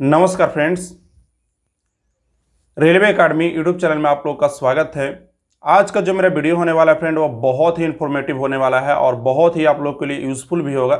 नमस्कार friends, railway academy YouTube channel में आप लोग का स्वागत है। आज का जो मेरा वीडियो होने वाला है फ्रेंड, वो बहुत ही इन्फॉर्मेटिव होने वाला है और बहुत ही आप लोग के लिए यूज़फुल भी होगा,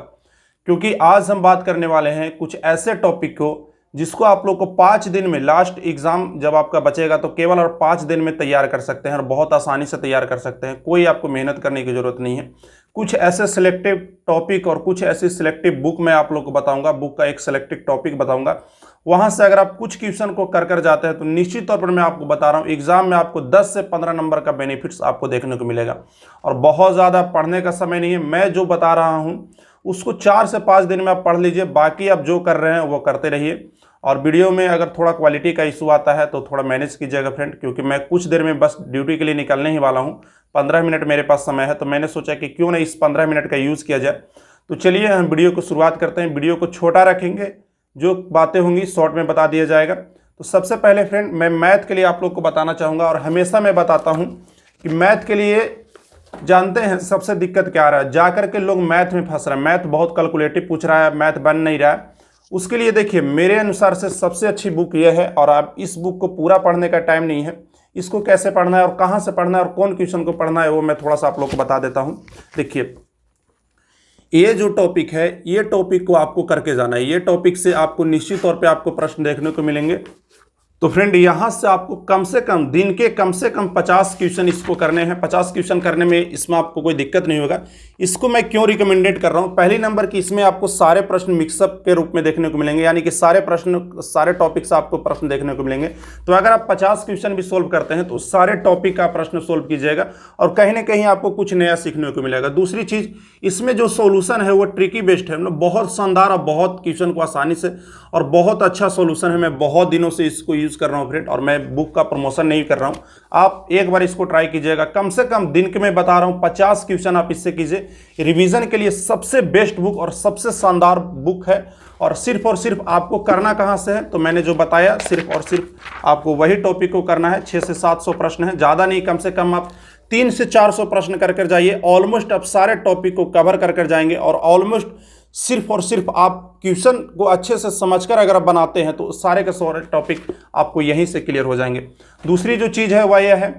क्योंकि आज हम बात करने वाले हैं कुछ ऐसे टॉपिक को जिसको आप लोग को 5 दिन में, लास्ट एग्जाम जब आपका बचेगा तो केवल और 5 दिन में तैयार कर सकते हैं और बहुत आसानी से तैयार कर सकते हैं। कोई आपको मेहनत करने की ज़रूरत नहीं है। कुछ ऐसे सिलेक्टिव टॉपिक और कुछ ऐसी सिलेक्टिव बुक मैं आप लोग को बताऊंगा, बुक का एक सिलेक्टिव टॉपिक बताऊंगा। वहां से अगर आप कुछ क्वेश्चन को कर जाते हैं तो निश्चित तौर पर मैं आपको बता रहा हूं, एग्जाम में आपको 10 से 15 नंबर का बेनिफिट्स आपको देखने को मिलेगा। और बहुत ज़्यादा पढ़ने का समय नहीं है, मैं जो बता रहा हूं उसको 4 से 5 दिन में आप पढ़ लीजिए, बाकी आप जो कर रहे हैं वो करते रहिए। और वीडियो में अगर थोड़ा क्वालिटी का इशू आता है तो थोड़ा मैनेज कीजिएगा फ्रेंड, क्योंकि मैं कुछ देर में बस ड्यूटी के लिए निकलने ही वाला हूँ। 15 मिनट मेरे पास समय है, तो मैंने सोचा कि क्यों ना इस 15 मिनट का यूज़ किया जाए। तो चलिए हम वीडियो को शुरुआत करते हैं। वीडियो को छोटा रखेंगे, जो बातें होंगी शॉर्ट में बता दिया जाएगा। तो सबसे पहले फ्रेंड, मैं मैथ के लिए आप लोग को बताना चाहूँगा, और हमेशा मैं बताता हूँ कि मैथ के लिए जानते हैं सबसे दिक्कत क्या आ रहा है, जाकर के लोग मैथ में फंस रहे हैं। मैथ बहुत कैलकुलेटिव पूछ रहा है, मैथ बन नहीं रहा है। उसके लिए देखिए, मेरे अनुसार से सबसे अच्छी बुक यह है, और आप इस बुक को पूरा पढ़ने का टाइम नहीं है। इसको कैसे पढ़ना है और कहाँ से पढ़ना है और कौन क्वेश्चन को पढ़ना है वो मैं थोड़ा सा आप लोग को बता देता हूँ। देखिए, ये जो टॉपिक है, ये टॉपिक को आपको करके जाना है। ये टॉपिक से आपको निश्चित तौर पे आपको प्रश्न देखने को मिलेंगे। तो फ्रेंड, यहाँ से आपको कम से कम दिन के कम से कम 50 क्वेश्चन इसको करने हैं। 50 क्वेश्चन करने में इसमें आपको कोई दिक्कत नहीं होगा। इसको मैं क्यों रिकमेंडेड कर रहा हूँ, पहली नंबर की इसमें आपको सारे प्रश्न मिक्सअप के रूप में देखने को मिलेंगे, यानी कि सारे टॉपिक से आपको प्रश्न देखने को मिलेंगे। तो अगर आप 50 क्वेश्चन भी सोल्व करते हैं तो सारे टॉपिक का प्रश्न सोल्व कीजिएगा और कहीं ना कहीं आपको कुछ नया सीखने को मिलेगा। दूसरी चीज़, इसमें जो सोल्यूशन है वो ट्रिकी बेस्ड है, मतलब बहुत शानदार और बहुत क्वेश्चन को आसानी से और बहुत अच्छा सोल्यूशन है। मैं बहुत दिनों से इसको यूज़ कर रहा हूँ फ्रेंड, और मैं बुक का प्रमोशन नहीं कर रहा हूँ। आप एक बार इसको ट्राई कीजिएगा। कम से कम दिन के मैं बता रहा हूँ 50 क्वेश्चन आप इससे कीजिए। रिवीजन के लिए सबसे बेस्ट बुक और सबसे शानदार बुक है। और सिर्फ आपको करना कहाँ से है, तो मैंने जो बताया, सिर्फ और सिर्फ आपको वही टॉपिक को करना है। 600 से 700 प्रश्न है, ज़्यादा नहीं, कम से कम आप 300 से 400 प्रश्न कर जाइए। ऑलमोस्ट आप सारे टॉपिक को कवर कर जाएंगे, और ऑलमोस्ट सिर्फ और सिर्फ आप क्वेश्चन को अच्छे से समझकर अगर आप बनाते हैं तो सारे के सारे टॉपिक आपको यहीं से क्लियर हो जाएंगे। दूसरी जो चीज़ है वह यह है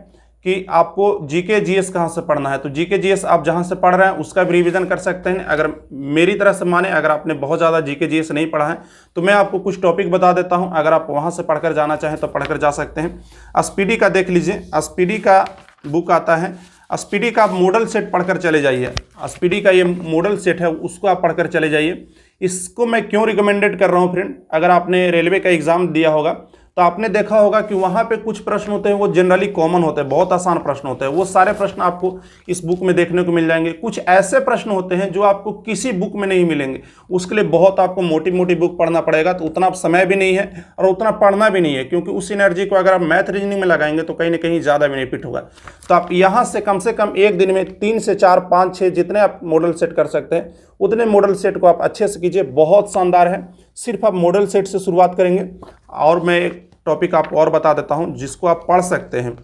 कि आपको जीके जीएस कहाँ से पढ़ना है। तो जीके जीएस आप जहाँ से पढ़ रहे हैं उसका भी रिवीजन कर सकते हैं। अगर मेरी तरह से माने, अगर आपने बहुत ज़्यादा जीके जीएस नहीं पढ़ा है तो मैं आपको कुछ टॉपिक बता देता हूँ। अगर आप वहाँ से पढ़कर जाना चाहें तो पढ़कर जा सकते हैं। स्पीडी का देख लीजिए, स्पीडी का बुक आता है। स्पीडी का आप मॉडल सेट पढ़कर चले जाइए। स्पीडी का ये मॉडल सेट है, उसको आप पढ़कर चले जाइए। इसको मैं क्यों रिकमेंडेड कर रहा हूँ फ्रेंड, अगर आपने रेलवे का एग्जाम दिया होगा तो आपने देखा होगा कि वहाँ पे कुछ प्रश्न होते हैं वो जनरली कॉमन होते हैं, बहुत आसान प्रश्न होते हैं। वो सारे प्रश्न आपको इस बुक में देखने को मिल जाएंगे। कुछ ऐसे प्रश्न होते हैं जो आपको किसी बुक में नहीं मिलेंगे, उसके लिए बहुत आपको मोटी बुक पढ़ना पड़ेगा। तो उतना समय भी नहीं है और उतना पढ़ना भी नहीं है, क्योंकि उस एनर्जी को अगर आप मैथ रीजनिंग में लगाएंगे तो कहीं ना कहीं ज़्यादा बेनिफिट होगा। तो आप यहाँ से कम एक दिन में 3 से 4, 5, 6 जितने आप मॉडल सेट कर सकते हैं उतने मॉडल सेट को आप अच्छे से कीजिए। बहुत शानदार है। सिर्फ आप मॉडल सेट से शुरुआत करेंगे। और मैं एक टॉपिक आपको और बता देता हूं जिसको आप पढ़ सकते हैं।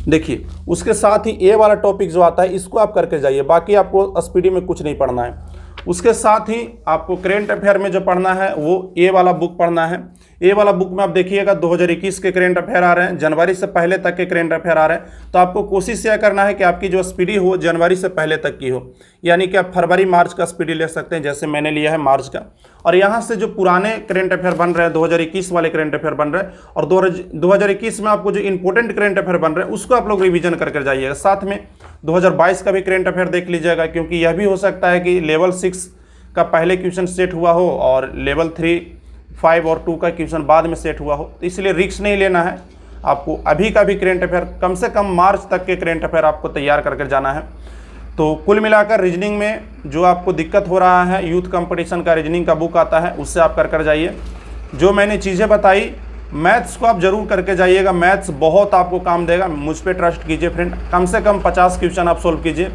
देखिए, उसके साथ ही ए वाला टॉपिक जो आता है इसको आप करके जाइए, बाकी आपको स्पीडी में कुछ नहीं पढ़ना है। उसके साथ ही आपको करेंट अफेयर में जो पढ़ना है वो ए वाला बुक पढ़ना है। ए वाला बुक में आप देखिएगा 2021 के करेंट अफेयर आ रहे हैं, जनवरी से पहले तक के करेंट अफेयर आ रहे हैं। तो आपको कोशिश यह करना है कि आपकी जो स्पीडी हो जनवरी से पहले तक की हो, यानी कि आप फरवरी मार्च का स्पीडी ले सकते हैं, जैसे मैंने लिया है मार्च का। और यहाँ से जो पुराने करेंट अफेयर बन रहे हैं, 2021 वाले करेंट अफेयर बन रहे हैं, और 2021 में आपको जो इंपॉर्टेंट करेंट अफेयर बन रहे हैं उसको आप लोग रिवीजन कर जाइएगा। साथ में 2022 का भी करेंट अफेयर देख लीजिएगा, क्योंकि यह भी हो सकता है कि लेवल 6 का पहले क्वेश्चन सेट हुआ हो और लेवल 3, 5 और 2 का क्वेश्चन बाद में सेट हुआ हो। तो इसलिए रिस्क नहीं लेना है। आपको अभी का भी करेंट अफेयर, कम से कम मार्च तक के करेंट अफेयर आपको तैयार कर जाना है। तो कुल मिलाकर रीजनिंग में जो आपको दिक्कत हो रहा है, यूथ कंपटीशन का रीजनिंग का बुक आता है, उससे आप कर जाइए। जो मैंने चीज़ें बताई, मैथ्स को आप जरूर करके जाइएगा। मैथ्स बहुत आपको काम देगा, मुझ पर ट्रस्ट कीजिए फ्रेंड। कम से कम 50 क्वेश्चन आप सोल्व कीजिए।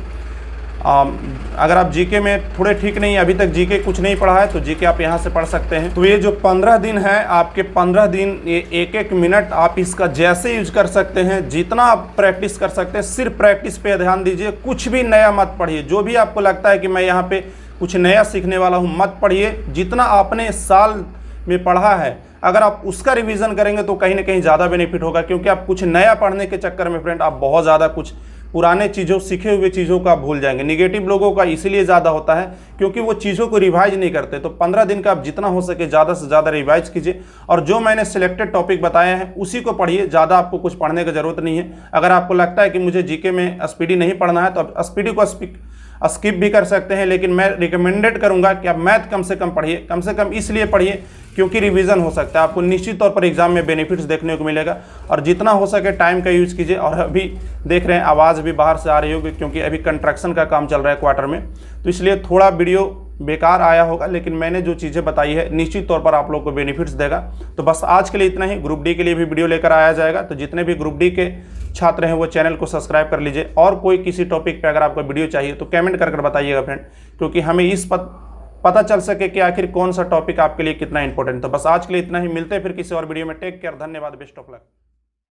अगर आप जीके में थोड़े ठीक नहीं, अभी तक जीके कुछ नहीं पढ़ा है, तो जीके आप यहाँ से पढ़ सकते हैं। तो ये जो 15 दिन है आपके, 15 दिन ये एक मिनट आप इसका जैसे यूज कर सकते हैं, जितना आप प्रैक्टिस कर सकते हैं, सिर्फ प्रैक्टिस पे ध्यान दीजिए। कुछ भी नया मत पढ़िए। जो भी आपको लगता है कि मैं यहाँ पे कुछ नया सीखने वाला हूँ, मत पढ़िए। जितना आपने साल में पढ़ा है, अगर आप उसका रिवीजन करेंगे तो कहीं ना कहीं ज़्यादा बेनिफिट होगा। क्योंकि आप कुछ नया पढ़ने के चक्कर में फ्रेंड आप बहुत ज़्यादा कुछ पुराने चीज़ों, सीखे हुए चीज़ों का भूल जाएंगे। निगेटिव लोगों का इसीलिए ज़्यादा होता है क्योंकि वो चीज़ों को रिवाइज नहीं करते। तो 15 दिन का आप जितना हो सके ज़्यादा से ज़्यादा रिवाइज कीजिए और जो मैंने सिलेक्टेड टॉपिक बताए हैं उसी को पढ़िए। ज़्यादा आपको कुछ पढ़ने की ज़रूरत नहीं है। अगर आपको लगता है कि मुझे जीके में स्पीडी नहीं पढ़ना है तो आप स्पीडी को स्किप भी कर सकते हैं, लेकिन मैं रिकमेंडेड करूंगा कि आप मैथ कम से कम पढ़िए। कम से कम इसलिए पढ़िए क्योंकि रिवीजन हो सकता है, आपको निश्चित तौर पर एग्जाम में बेनिफिट्स देखने को मिलेगा। और जितना हो सके टाइम का यूज़ कीजिए। और अभी देख रहे हैं आवाज़ भी बाहर से आ रही होगी क्योंकि अभी कंस्ट्रक्शन का काम चल रहा है क्वार्टर में, तो इसलिए थोड़ा वीडियो बेकार आया होगा, लेकिन मैंने जो चीज़ें बताई है निश्चित तौर पर आप लोग को बेनिफिट्स देगा। तो बस आज के लिए इतना ही। ग्रुप डी के लिए भी वीडियो लेकर आया जाएगा, तो जितने भी ग्रुप डी के छात्र हैं वो चैनल को सब्सक्राइब कर लीजिए। और कोई किसी टॉपिक पे अगर आपको वीडियो चाहिए तो कमेंट कर बताइएगा फ्रेंड, क्योंकि हमें इस पता चल सके कि आखिर कौन सा टॉपिक आपके लिए कितना इंपॉर्टेंट। तो बस आज के लिए इतना ही। मिलते हैं फिर किसी और वीडियो में। टेक केयर, धन्यवाद, बेस्ट ऑफ लक।